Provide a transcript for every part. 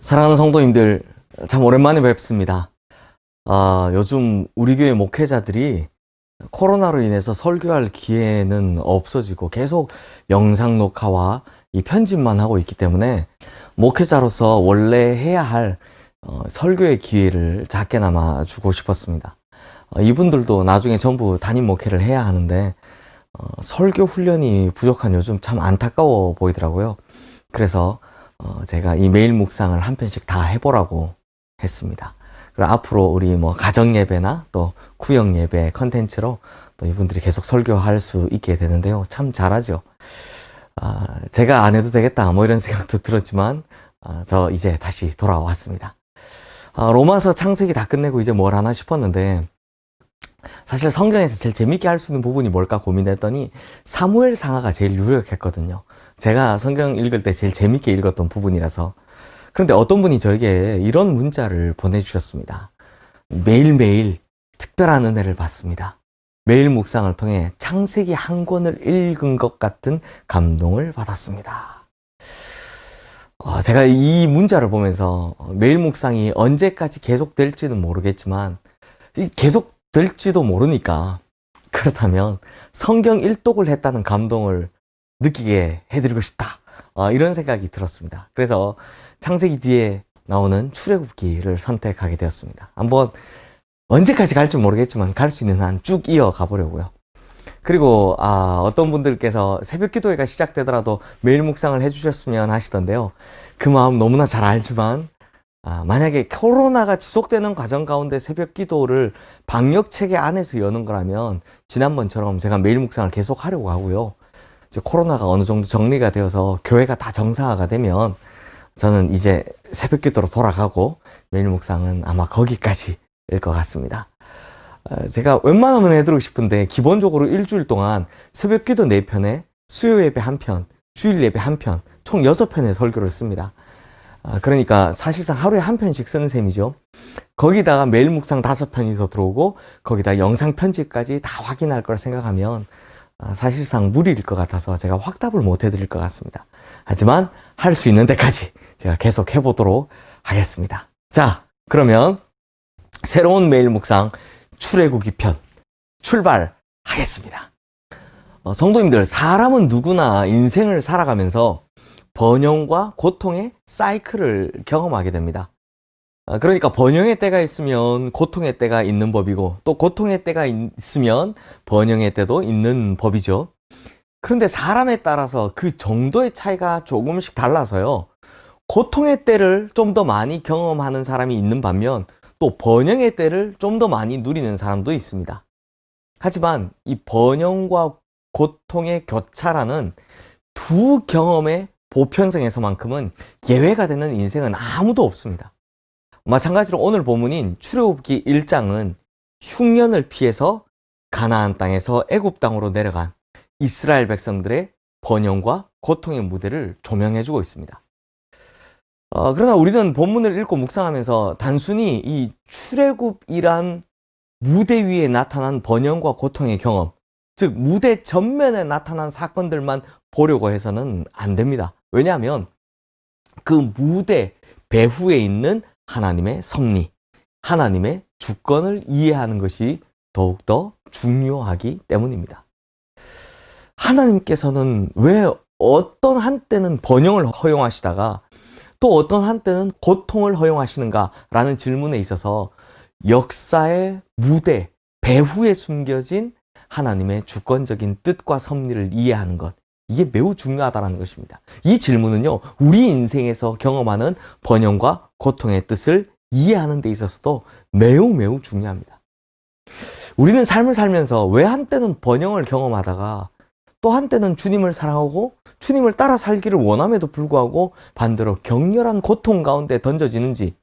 사랑하는 성도님들, 참 오랜만에 뵙습니다. 요즘 우리 교회 목회자들이 코로나로 인해서 설교할 기회는 없어지고 계속 영상 녹화와 이 편집만 하고 있기 때문에 목회자로서 원래 해야 할 설교의 기회를 작게나마 주고 싶었습니다. 이분들도 나중에 전부 담임 목회를 해야 하는데 설교 훈련이 부족한 요즘 참 안타까워 보이더라고요. 그래서 제가 이 매일 묵상을 한 편씩 다 해보라고 했습니다. 그리고 앞으로 우리 뭐 가정 예배나 또 구역 예배 컨텐츠로 또 이분들이 계속 설교할 수 있게 되는데요. 참 잘하죠. 제가 안 해도 되겠다 뭐 이런 생각도 들었지만 저 이제 다시 돌아왔습니다. 로마서 창세기 다 끝내고 이제 뭘 하나 싶었는데 사실 성경에서 제일 재밌게 할 수 있는 부분이 뭘까 고민했더니 사무엘 상하가 제일 유력했거든요. 제가 성경 읽을 때 제일 재밌게 읽었던 부분이라서. 그런데 어떤 분이 저에게 이런 문자를 보내주셨습니다. 매일매일 특별한 은혜를 받습니다. 매일 묵상을 통해 창세기 한 권을 읽은 것 같은 감동을 받았습니다. 제가 이 문자를 보면서 매일 묵상이 언제까지 계속될지는 모르겠지만 계속 될지도 모르니까 그렇다면 성경 일독을 했다는 감동을 느끼게 해드리고 싶다. 이런 생각이 들었습니다. 그래서 창세기 뒤에 나오는 출애굽기를 선택하게 되었습니다. 한번 언제까지 갈지 모르겠지만 갈 수 있는 한 쭉 이어가 보려고요. 그리고 어떤 분들께서 새벽 기도회가 시작되더라도 매일 묵상을 해주셨으면 하시던데요. 그 마음 너무나 잘 알지만 만약에 코로나가 지속되는 과정 가운데 새벽 기도를 방역 체계 안에서 여는 거라면 지난번처럼 제가 매일 묵상을 계속 하려고 하고요. 이제 코로나가 어느 정도 정리가 되어서 교회가 다 정상화가 되면 저는 이제 새벽 기도로 돌아가고 매일 묵상은 아마 거기까지일 것 같습니다. 제가 웬만하면 해드리고 싶은데 기본적으로 일주일 동안 새벽 기도 4편에 수요 예배 1편, 주일 예배 1편, 총 6편의 설교를 씁니다. 그러니까 사실상 하루에 1편씩 쓰는 셈이죠. 거기다가 매일 묵상 5편이 더 들어오고 거기다 영상 편집까지 다 확인할 걸 생각하면 사실상 무리일 것 같아서 제가 확답을 못 해드릴 것 같습니다. 하지만 할 수 있는 데까지 제가 계속 해보도록 하겠습니다. 자, 그러면 새로운 매일 묵상 출애굽기 편 출발하겠습니다. 성도님들, 사람은 누구나 인생을 살아가면서 번영과 고통의 사이클을 경험하게 됩니다. 그러니까 번영의 때가 있으면 고통의 때가 있는 법이고 또 고통의 때가 있으면 번영의 때도 있는 법이죠. 그런데 사람에 따라서 그 정도의 차이가 조금씩 달라서요. 고통의 때를 좀 더 많이 경험하는 사람이 있는 반면 또 번영의 때를 좀 더 많이 누리는 사람도 있습니다. 하지만 이 번영과 고통의 교차라는 두 경험의 보편성에서만큼은 예외가 되는 인생은 아무도 없습니다. 마찬가지로 오늘 본문인 출애굽기 1장은 흉년을 피해서 가나안 땅에서 애굽 땅으로 내려간 이스라엘 백성들의 번영과 고통의 무대를 조명해주고 있습니다. 그러나 우리는 본문을 읽고 묵상하면서 단순히 이 출애굽이란 무대 위에 나타난 번영과 고통의 경험, 즉 무대 전면에 나타난 사건들만 보려고 해서는 안 됩니다. 왜냐하면 그 무대 배후에 있는 하나님의 섭리, 하나님의 주권을 이해하는 것이 더욱더 중요하기 때문입니다. 하나님께서는 왜 어떤 한때는 번영을 허용하시다가 또 어떤 한때는 고통을 허용하시는가라는 질문에 있어서 역사의 무대, 배후에 숨겨진 하나님의 주권적인 뜻과 섭리를 이해하는 것, 이게 매우 중요하다는 것입니다. 이 질문은요, 우리 인생에서 경험하는 번영과 고통의 뜻을 이해하는 데 있어서도 매우 중요합니다. 우리는 삶을 살면서 왜 한때는 번영을 경험하다가 또 한때는 주님을 사랑하고 주님을 따라 살기를 원함에도 불구하고 반대로 격렬한 고통 가운데 던져지는지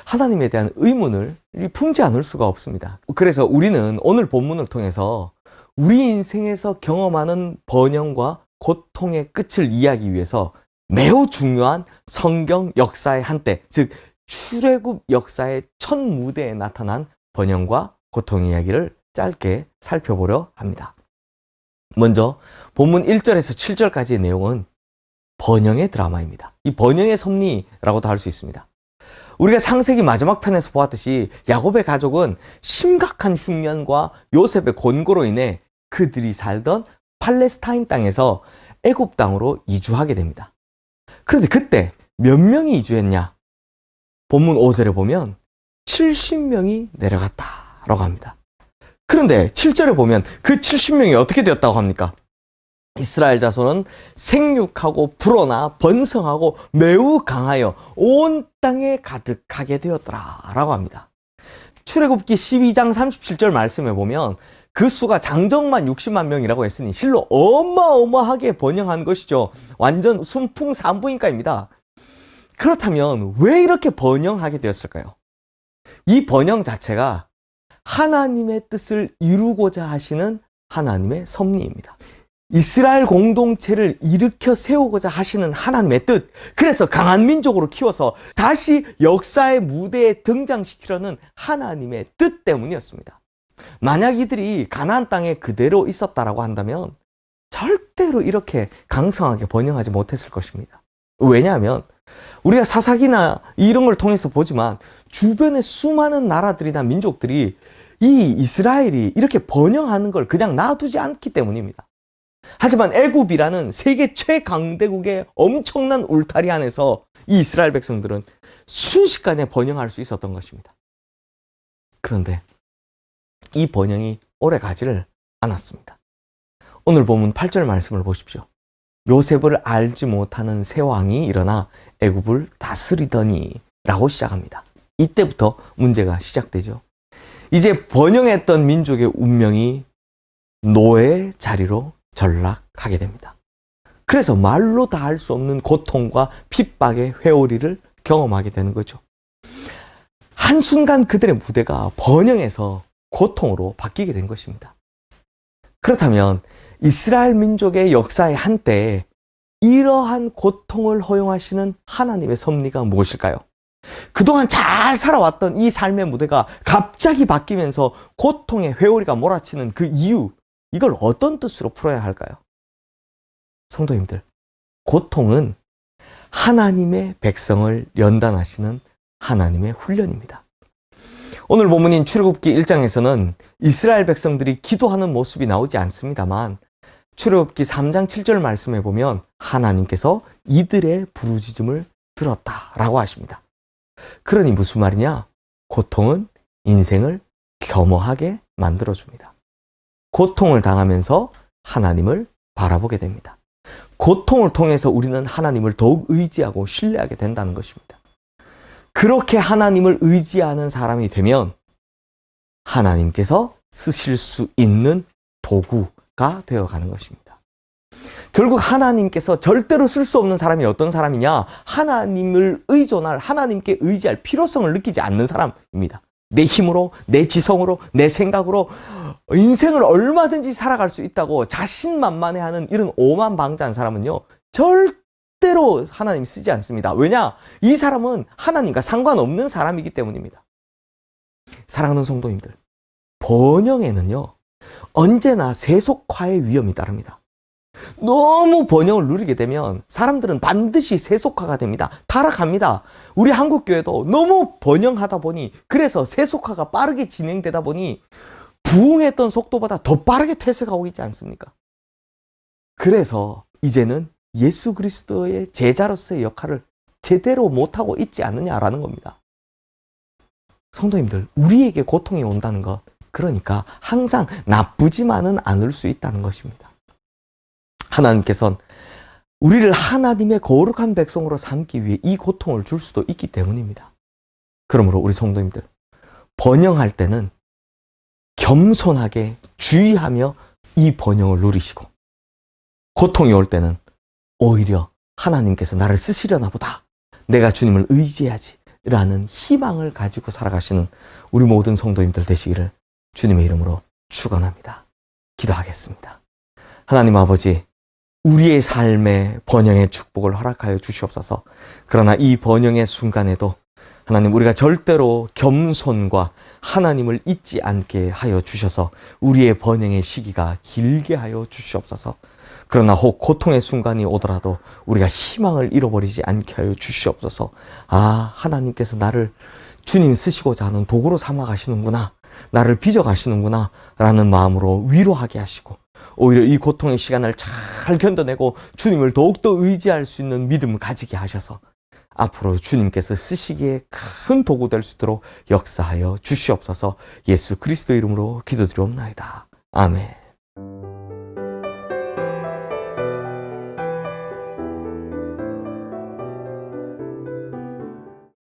하나님에 대한 의문을 품지 않을 수가 없습니다. 그래서 우리는 오늘 본문을 통해서 우리 인생에서 경험하는 번영과 고통의 끝을 이해하기 위해서 매우 중요한 성경 역사의 한때, 즉 출애굽 역사의 첫 무대에 나타난 번영과 고통 이야기를 짧게 살펴보려 합니다. 먼저 본문 1절에서 7절까지의 내용은 번영의 드라마입니다. 이 번영의 섭리라고도 할 수 있습니다. 우리가 창세기 마지막 편에서 보았듯이 야곱의 가족은 심각한 흉년과 요셉의 권고로 인해 그들이 살던 팔레스타인 땅에서 애굽 땅으로 이주하게 됩니다. 그런데 그때 몇 명이 이주했냐? 본문 5절에 보면 70명이 내려갔다라고 합니다. 그런데 7절에 보면 그 70명이 어떻게 되었다고 합니까? 이스라엘 자손은 생육하고 불어나 번성하고 매우 강하여 온 땅에 가득하게 되었더라라고 합니다. 출애굽기 12장 37절 말씀에 보면 그 수가 장정만 60만 명이라고 했으니 실로 어마어마하게 번영한 것이죠. 완전 순풍산부인과입니다. 그렇다면 왜 이렇게 번영하게 되었을까요? 이 번영 자체가 하나님의 뜻을 이루고자 하시는 하나님의 섭리입니다. 이스라엘 공동체를 일으켜 세우고자 하시는 하나님의 뜻, 그래서 강한 민족으로 키워서 다시 역사의 무대에 등장시키려는 하나님의 뜻 때문이었습니다. 만약 이들이 가나안 땅에 그대로 있었다라고 한다면 절대로 이렇게 강성하게 번영하지 못했을 것입니다. 왜냐하면 우리가 사사기나 이런 걸 통해서 보지만 주변의 수많은 나라들이나 민족들이 이 이스라엘이 이렇게 번영하는 걸 그냥 놔두지 않기 때문입니다. 하지만 애굽이라는 세계 최강대국의 엄청난 울타리 안에서 이 이스라엘 백성들은 순식간에 번영할 수 있었던 것입니다. 그런데 이 번영이 오래 가지를 않았습니다. 오늘 본문 8절 말씀을 보십시오. 요셉을 알지 못하는 새 왕이 일어나 애굽을 다스리더니 라고 시작합니다. 이때부터 문제가 시작되죠. 이제 번영했던 민족의 운명이 노예의 자리로 전락하게 됩니다. 그래서 말로 다 할 수 없는 고통과 핍박의 회오리를 경험하게 되는 거죠. 한순간 그들의 무대가 번영해서 고통으로 바뀌게 된 것입니다. 그렇다면 이스라엘 민족의 역사의 한때에 이러한 고통을 허용하시는 하나님의 섭리가 무엇일까요? 그동안 잘 살아왔던 이 삶의 무대가 갑자기 바뀌면서 고통의 회오리가 몰아치는 그 이유, 이걸 어떤 뜻으로 풀어야 할까요? 성도님들, 고통은 하나님의 백성을 연단하시는 하나님의 훈련입니다. 오늘 본문인 출애굽기 1장에서는 이스라엘 백성들이 기도하는 모습이 나오지 않습니다만 출애굽기 3장 7절 말씀에 보면 하나님께서 이들의 부르짖음을 들었다라고 하십니다. 그러니 무슨 말이냐? 고통은 인생을 겸허하게 만들어줍니다. 고통을 당하면서 하나님을 바라보게 됩니다. 고통을 통해서 우리는 하나님을 더욱 의지하고 신뢰하게 된다는 것입니다. 그렇게 하나님을 의지하는 사람이 되면 하나님께서 쓰실 수 있는 도구가 되어가는 것입니다. 결국 하나님께서 절대로 쓸 수 없는 사람이 어떤 사람이냐? 하나님을 의존할, 하나님께 의지할 필요성을 느끼지 않는 사람입니다. 내 힘으로, 내 지성으로, 내 생각으로 인생을 얼마든지 살아갈 수 있다고 자신만만해하는 이런 오만방자한 사람은요, 절대로 하나님 쓰지 않습니다. 왜냐? 이 사람은 하나님과 상관없는 사람이기 때문입니다. 사랑하는 성도님들, 번영에는요, 언제나 세속화의 위험이 따릅니다. 너무 번영을 누리게 되면 사람들은 반드시 세속화가 됩니다. 타락합니다. 우리 한국교회도 너무 번영하다 보니, 그래서 세속화가 빠르게 진행되다 보니 부흥했던 속도보다 더 빠르게 퇴색하고 있지 않습니까? 그래서 이제는 예수 그리스도의 제자로서의 역할을 제대로 못하고 있지 않느냐라는 겁니다. 성도님들, 우리에게 고통이 온다는 것, 그러니까 항상 나쁘지만은 않을 수 있다는 것입니다. 하나님께서는 우리를 하나님의 거룩한 백성으로 삼기 위해 이 고통을 줄 수도 있기 때문입니다. 그러므로 우리 성도님들, 번영할 때는 겸손하게 주의하며 이 번영을 누리시고, 고통이 올 때는 오히려 하나님께서 나를 쓰시려나 보다, 내가 주님을 의지해야지 라는 희망을 가지고 살아가시는 우리 모든 성도님들 되시기를 주님의 이름으로 축원합니다. 기도하겠습니다. 하나님 아버지, 우리의 삶에 번영의 축복을 허락하여 주시옵소서. 그러나 이 번영의 순간에도 하나님, 우리가 절대로 겸손과 하나님을 잊지 않게 하여 주셔서 우리의 번영의 시기가 길게 하여 주시옵소서. 그러나 혹 고통의 순간이 오더라도 우리가 희망을 잃어버리지 않게 하여 주시옵소서. 하나님께서 나를 주님 쓰시고자 하는 도구로 삼아 가시는구나, 나를 빚어 가시는구나 라는 마음으로 위로하게 하시고, 오히려 이 고통의 시간을 잘 견뎌내고 주님을 더욱더 의지할 수 있는 믿음을 가지게 하셔서 앞으로 주님께서 쓰시기에 큰 도구 될 수 있도록 역사하여 주시옵소서. 예수 그리스도 이름으로 기도드리옵나이다. 아멘.